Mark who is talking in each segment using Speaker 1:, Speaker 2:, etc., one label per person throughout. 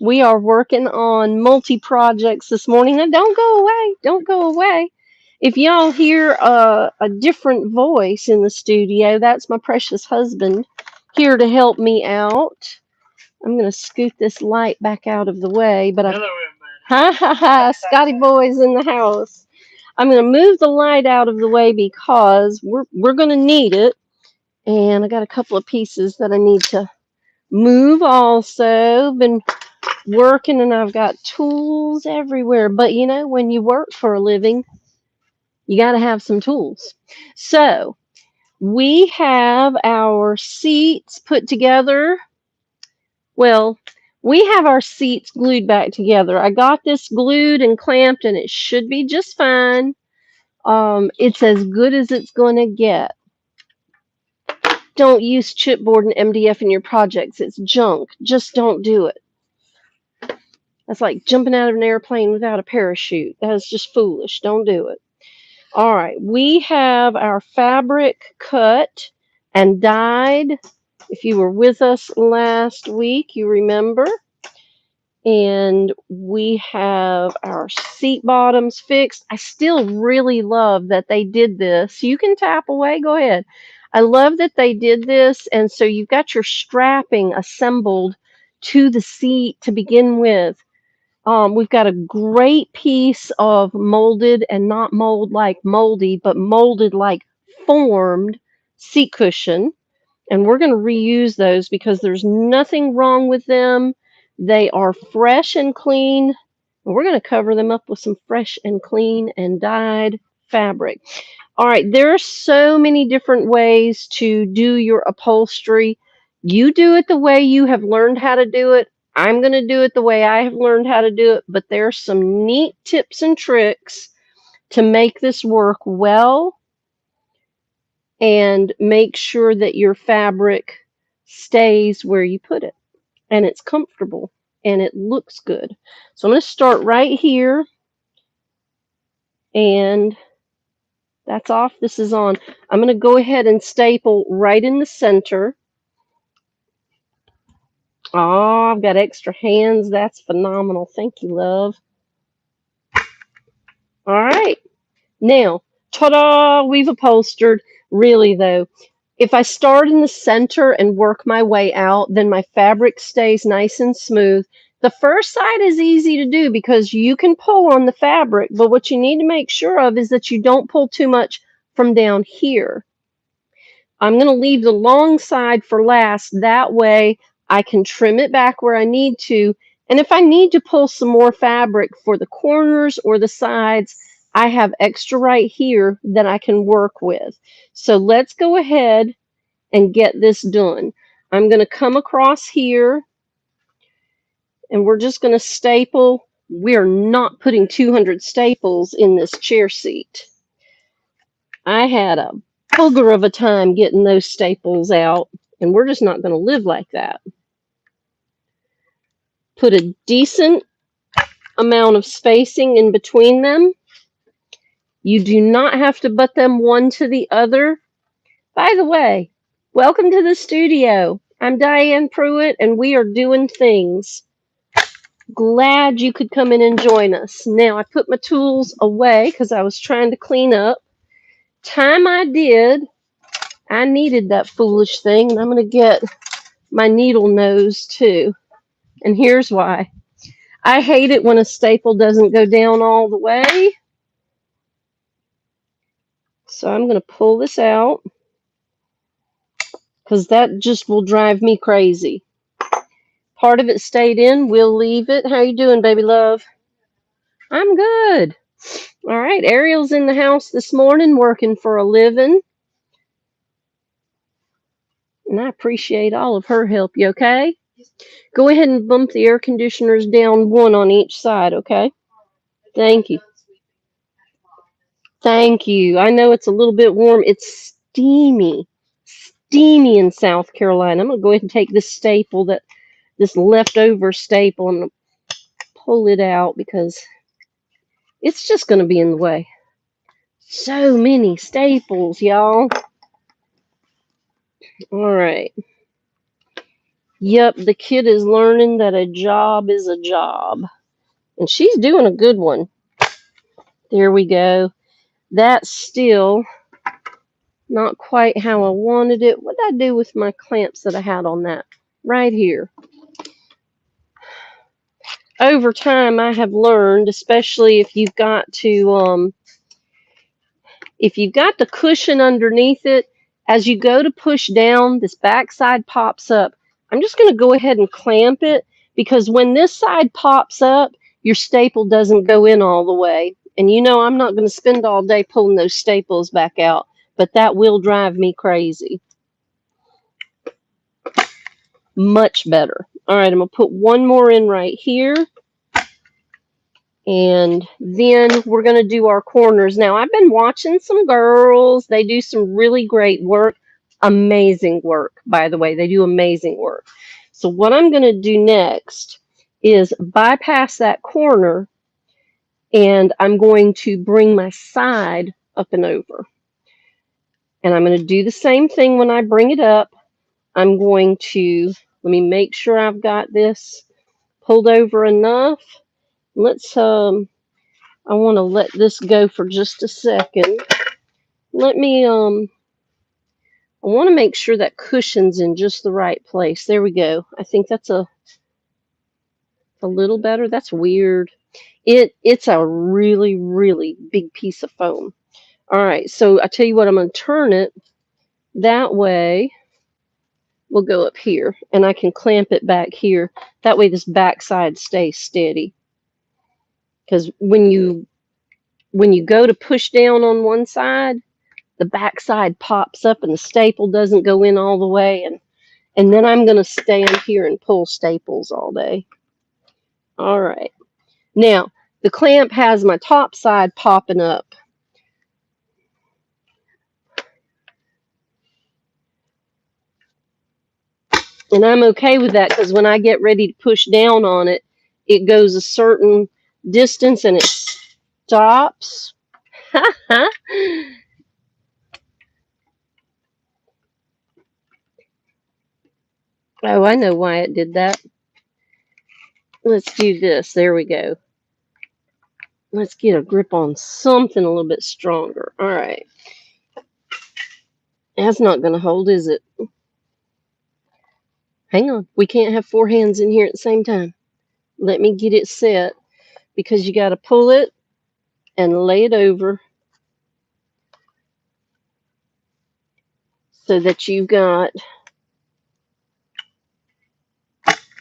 Speaker 1: We are working on multi-projects this morning. Now, don't go away. Don't go away. If y'all hear a different voice in the studio, that's my precious husband here to help me out. I'm going to scoot this light back out of the way, but Hello, everybody. Ha ha ha, Scotty boy's in the house. I'm going to move the light out of the way because we're going to need it. And I got a couple of pieces that I need to move also. Been working and I've got tools everywhere. But you know, when you work for a living, you got to have some tools. So we have our seats put together. Well, we have our seats glued back together. I got this glued and clamped and it should be just fine. It's as good as it's going to get. Don't use chipboard and MDF in your projects. It's junk. Just don't do it. That's like jumping out of an airplane without a parachute. That is just foolish. Don't do it. All right. We have our fabric cut and dyed. If you were with us last week, you remember. And we have our seat bottoms fixed. I still really love that they did this. You can tap away. Go ahead. I love that they did this. And so you've got your strapping assembled to the seat to begin with. We've got a great piece of molded and not mold like moldy, but molded like formed seat cushion. And we're going to reuse those because there's nothing wrong with them. They are fresh and clean. And we're going to cover them up with some fresh and clean and dyed fabric. All right, there are so many different ways to do your upholstery. You do it the way you have learned how to do it. I'm going to do it the way I have learned how to do it, but there are some neat tips and tricks to make this work well and make sure that your fabric stays where you put it and it's comfortable and it looks good. So I'm going to start right here and that's off. This is on. I'm going to go ahead and staple right in the center. Oh, I've got extra hands. That's phenomenal. Thank you, love. All right. Now, ta-da, we've upholstered. Really, though, if I start in the center and work my way out, then my fabric stays nice and smooth. The first side is easy to do because you can pull on the fabric, but what you need to make sure of is that you don't pull too much from down here. I'm going to leave the long side for last. That way I can trim it back where I need to. And if I need to pull some more fabric for the corners or the sides, I have extra right here that I can work with. So let's go ahead and get this done. I'm going to come across here and we're just going to staple. We're not putting 200 staples in this chair seat. I had a booger of a time getting those staples out, and we're just not going to live like that. Put a decent amount of spacing in between them. You do not have to butt them one to the other. By the way, welcome to the studio. I'm Diane Pruitt, and we are doing things. Glad you could come in and join us. Now, I put my tools away because I was trying to clean up. Time I did, I needed that foolish thing, and I'm going to get my needle nose too. And here's why. I hate it when a staple doesn't go down all the way. So I'm going to pull this out because that just will drive me crazy. Part of it stayed in. We'll leave it. How you doing, baby love? I'm good. All right. Ariel's in the house this morning working for a living. And I appreciate all of her help. You okay? Go ahead and bump the air conditioners down one on each side, okay? Thank you. Thank you. I know it's a little bit warm. It's steamy. Steamy in South Carolina. I'm going to go ahead and take this staple, this leftover staple. I'm going to pull it out because it's just going to be in the way. So many staples, y'all. All right. Yep, the kid is learning that a job is a job. And she's doing a good one. There we go. That's still not quite how I wanted it. What did I do with my clamps that I had on that? Right here. Over time, I have learned, especially if you've got the cushion underneath it, as you go to push down, this back side pops up. I'm just going to go ahead and clamp it, because when this side pops up, your staple doesn't go in all the way. And you know I'm not going to spend all day pulling those staples back out, but that will drive me crazy. Much better. All right, I'm going to put one more in right here. And then we're going to do our corners. Now, I've been watching some girls. They do some really great work. Amazing work, by the way. They do amazing work. So what I'm going to do next is bypass that corner, and I'm going to bring my side up and over. And I'm going to do the same thing when I bring it up. I'm going to, let me make sure I've got this pulled over enough. Let's I want to let this go for just a second. Let me, I want to make sure that cushion's in just the right place. There we go. I think that's a little better. That's weird. It's a really, really big piece of foam. All right, so I tell you what, I'm going to turn it. That way, we'll go up here, and I can clamp it back here. That way this back side stays steady. Because when you go to push down on one side, the back side pops up and the staple doesn't go in all the way, and then I'm going to stand here and pull staples all day. All right. Now, the clamp has my top side popping up. And I'm okay with that, because when I get ready to push down on it, it goes a certain distance and it stops. Oh, I know why it did that. Let's do this. There we go. Let's get a grip on something a little bit stronger. All right. That's not going to hold, is it? Hang on. We can't have four hands in here at the same time. Let me get it set, because you got to pull it and lay it over so that you've got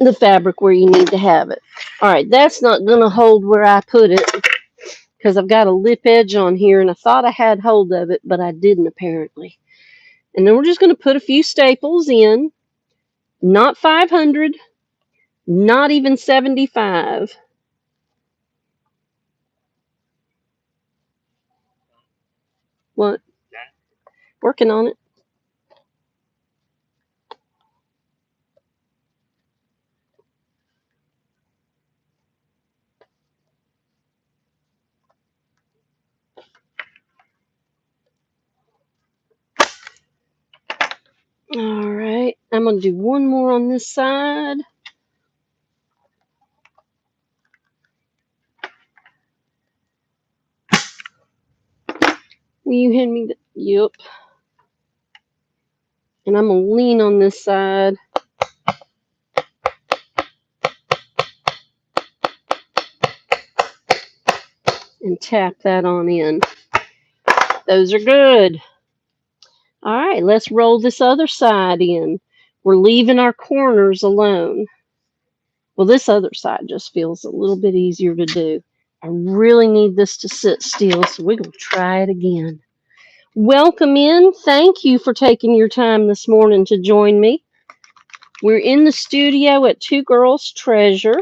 Speaker 1: the fabric where you need to have it. All right. That's not going to hold where I put it, because I've got a lip edge on here, and I thought I had hold of it, but I didn't apparently. And then we're just going to put a few staples in. Not 500, not even 75. What? Working on it. All right. I'm going to do one more on this side. Will you hand me the... Yep. And I'm going to lean on this side. And tap that on in. Those are good. All right, let's roll this other side in. We're leaving our corners alone. Well, this other side just feels a little bit easier to do. I really need this to sit still, so we're going to try it again. Welcome in. Thank you for taking your time this morning to join me. We're in the studio at Two Girls Treasure.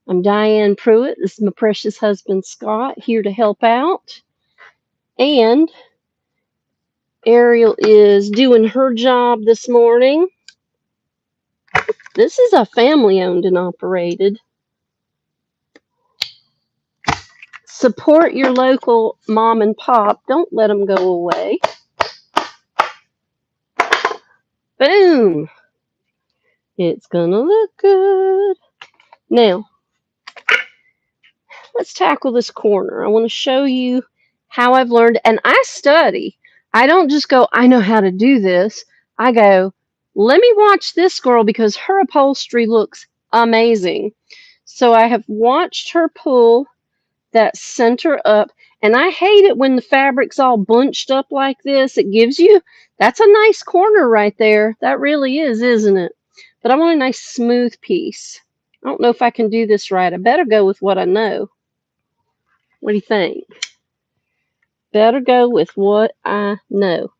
Speaker 1: I'm Diane Pruitt. This is my precious husband, Scott, here to help out. And Ariel is doing her job this morning. This is a family-owned and operated. Support your local mom and pop. Don't let them go away. Boom. It's gonna look good. Now, let's tackle this corner. I want to show you how I've learned, and I study. I don't just go, I know how to do this. I go, let me watch this girl because her upholstery looks amazing. So I have watched her pull that center up, and I hate it when the fabric's all bunched up like this. It gives you, that's a nice corner right there. That really is, isn't it? But I want a nice smooth piece. I don't know if I can do this right. I better go with what I know. What do you think? Better go with what I know.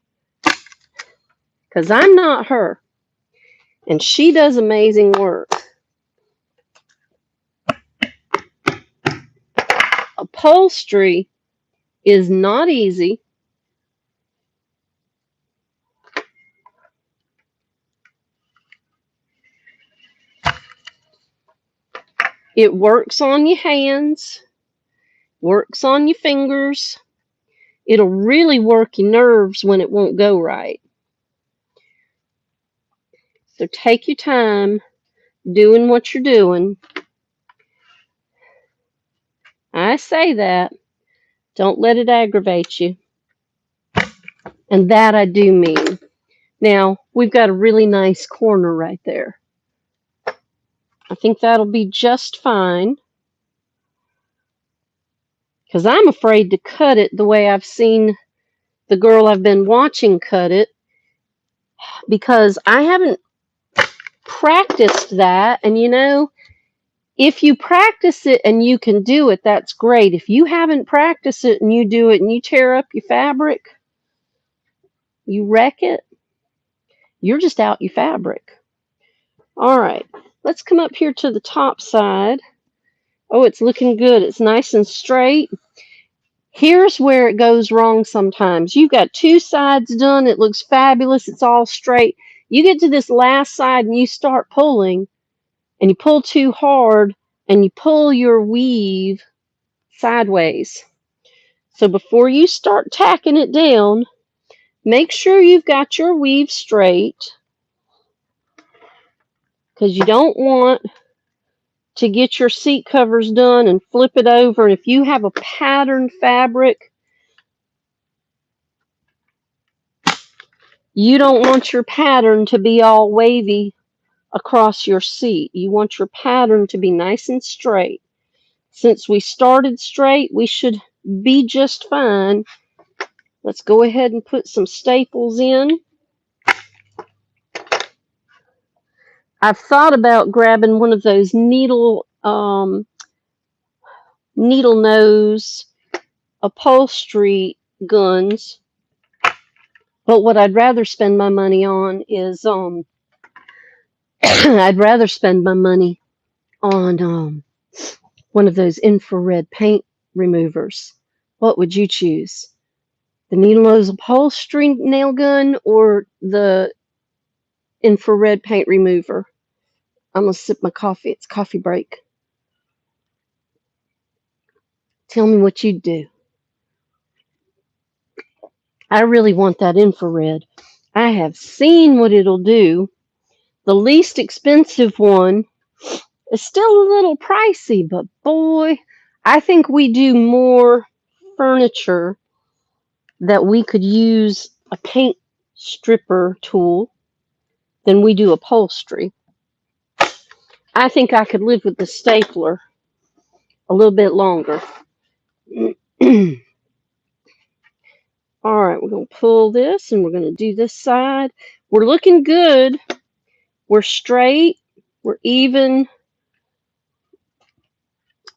Speaker 1: Because I'm not her. And she does amazing work. Upholstery is not easy. It works on your hands, works on your fingers. It'll really work your nerves when it won't go right. So take your time doing what you're doing. I say that. Don't let it aggravate you. And that I do mean. Now, we've got a really nice corner right there. I think that'll be just fine. Because I'm afraid to cut it the way I've seen the girl I've been watching cut it. Because I haven't practiced that. And you know, if you practice it and you can do it, that's great. If you haven't practiced it and you do it and you tear up your fabric, you wreck it, you're just out your fabric. All right, let's come up here to the top side. Oh, it's looking good. It's nice and straight. Here's where it goes wrong sometimes. You've got two sides done. It looks fabulous. It's all straight. You get to this last side and you start pulling, and you pull too hard, and you pull your weave sideways. So before you start tacking it down, make sure you've got your weave straight, because you don't want to get your seat covers done and flip it over. And if you have a patterned fabric, you don't want your pattern to be all wavy across your seat. You want your pattern to be nice and straight. Since we started straight, we should be just fine. Let's go ahead and put some staples in. I've thought about grabbing one of those needle nose upholstery guns, but what I'd rather spend my money on is I'd rather spend my money on one of those infrared paint removers. What would you choose? The needle nose upholstery nail gun or the infrared paint remover? I'm gonna sip my coffee. It's coffee break. Tell me what you'd do. I really want that infrared. I have seen what it'll do. The least expensive one is still a little pricey, but boy, I think we do more furniture that we could use a paint stripper tool than we do upholstery. I think I could live with the stapler a little bit longer. All right, we're going to pull this and we're going to do this side. We're looking good. We're straight. We're even.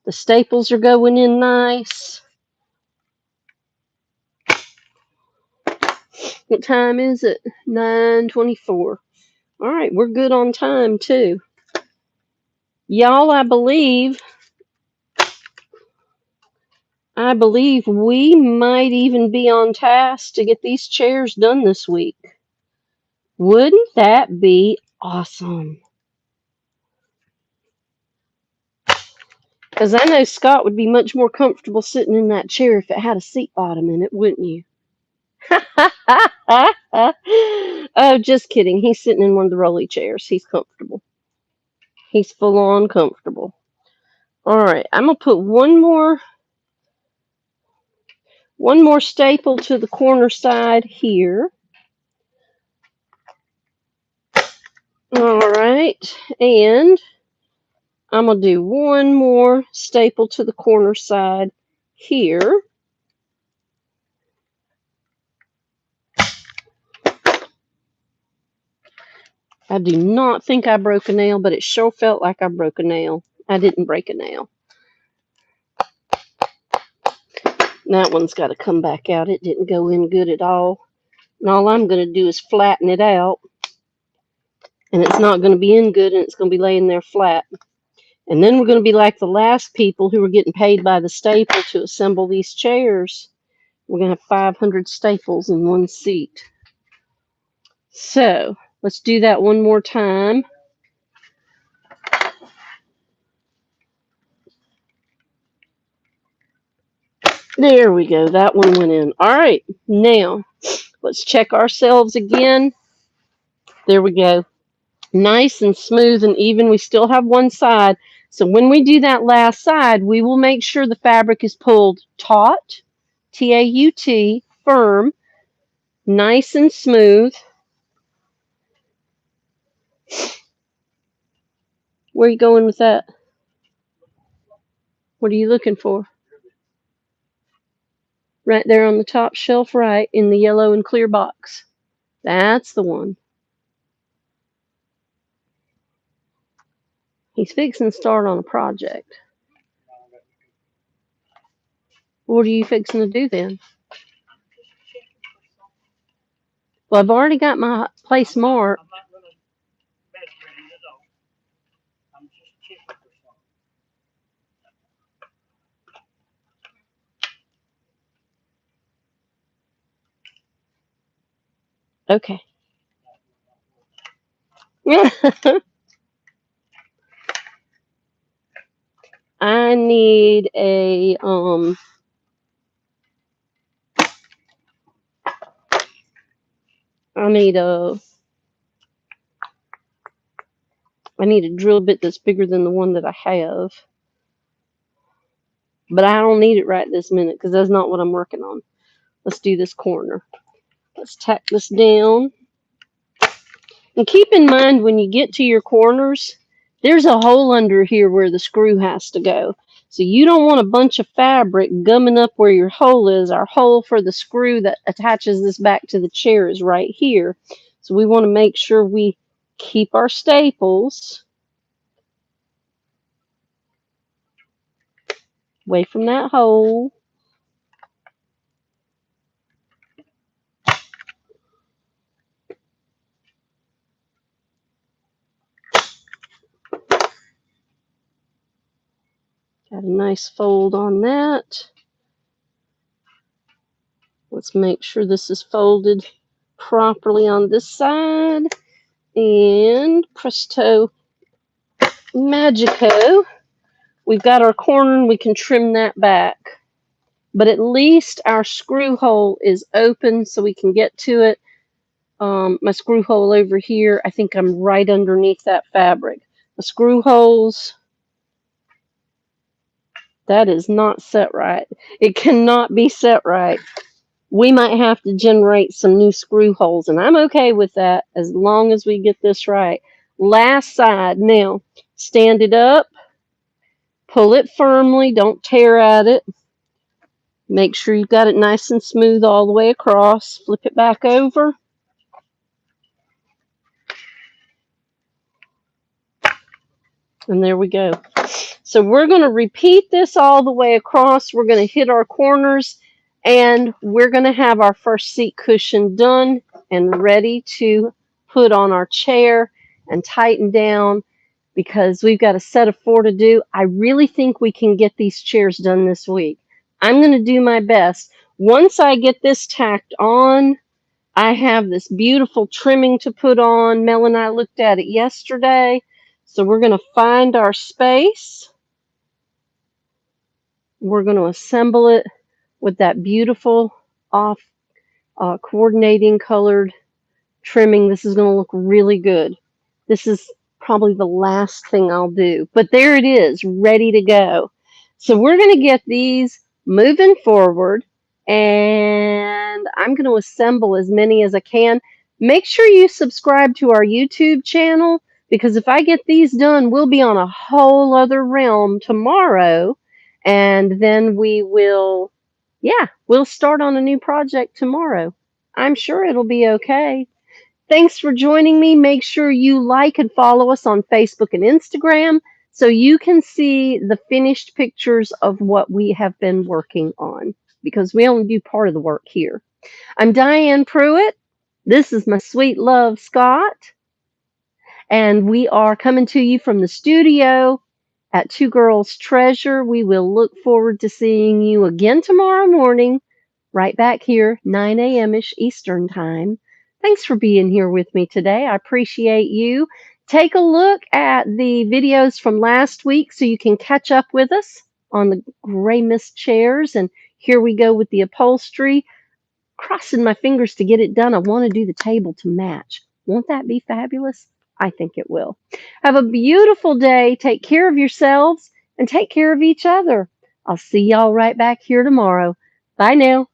Speaker 1: The staples are going in nice. What time is it? 9:24. All right, we're good on time too. Y'all, I believe we might even be on task to get these chairs done this week. Wouldn't that be awesome? Because I know Scott would be much more comfortable sitting in that chair if it had a seat bottom in it, wouldn't you? Oh, just kidding. He's sitting in one of the rolly chairs. He's comfortable. He's full on comfortable. All right, I'm gonna put one more staple to the corner side here. All right, and I'm gonna do one more staple to the corner side here. I do not think I broke a nail, but it sure felt like I broke a nail. I didn't break a nail. That one's got to come back out. It didn't go in good at all. And all I'm going to do is flatten it out. And it's not going to be in good, and it's going to be laying there flat. And then we're going to be like the last people who were getting paid by the staple to assemble these chairs. We're going to have 500 staples in one seat. So let's do that one more time. There we go. That one went in. All right. Now, let's check ourselves again. There we go. Nice and smooth and even. We still have one side. So when we do that last side, we will make sure the fabric is pulled taut, T-A-U-T, firm, nice and smooth. Where are you going with that? What are you looking for? Right there on the top shelf, right, in the yellow and clear box. That's the one. He's fixing to start on a project. What are you fixing to do then? Well, I've already got my place marked. Okay. I need a I need a drill bit that's bigger than the one that I have. But I don't need it right this minute because that's not what I'm working on. Let's do this corner. Let's tack this down. And keep in mind when you get to your corners, there's a hole under here where the screw has to go. So you don't want a bunch of fabric gumming up where your hole is. Our hole for the screw that attaches this back to the chair is right here. So we want to make sure we keep our staples away from that hole. Got a nice fold on that. Let's make sure this is folded properly on this side. And presto magico, we've got our corner and we can trim that back. But at least our screw hole is open so we can get to it. My screw hole over here, I think I'm right underneath that fabric. The screw holes, that is not set right. It cannot be set right. We might have to generate some new screw holes, and I'm okay with that as long as we get this right. Last side. Now, stand it up, pull it firmly, don't tear at it. Make sure you've got it nice and smooth all the way across. Flip it back over. And there we go. So we're going to repeat this all the way across. We're going to hit our corners, and we're going to have our first seat cushion done and ready to put on our chair and tighten down because we've got a set of 4 to do. I really think we can get these chairs done this week. I'm going to do my best. Once I get this tacked on, I have this beautiful trimming to put on. Mel and I looked at it yesterday. So we're going to find our space. We're going to assemble it with that beautiful off coordinating colored trimming. This is going to look really good. This is probably the last thing I'll do. But there it is, ready to go. So we're going to get these moving forward, and I'm going to assemble as many as I can. Make sure you subscribe to our YouTube channel, because if I get these done, we'll be on a whole other realm tomorrow, and then we'll start on a new project tomorrow. I'm sure it'll be okay. Thanks for joining me. Make sure you like and follow us on Facebook and Instagram so you can see the finished pictures of what we have been working on, because we only do part of the work here. I'm Diane Pruitt. This is my sweet love, Scott. And we are coming to you from the studio at Two Girls Treasure. We will look forward to seeing you again tomorrow morning, right back here, 9 a.m. ish Eastern Time. Thanks for being here with me today. I appreciate you. Take a look at the videos from last week so you can catch up with us on the gray mist chairs. And here we go with the upholstery. Crossing my fingers to get it done. I want to do the table to match. Won't that be fabulous? I think it will. Have a beautiful day. Take care of yourselves and take care of each other. I'll see y'all right back here tomorrow. Bye now.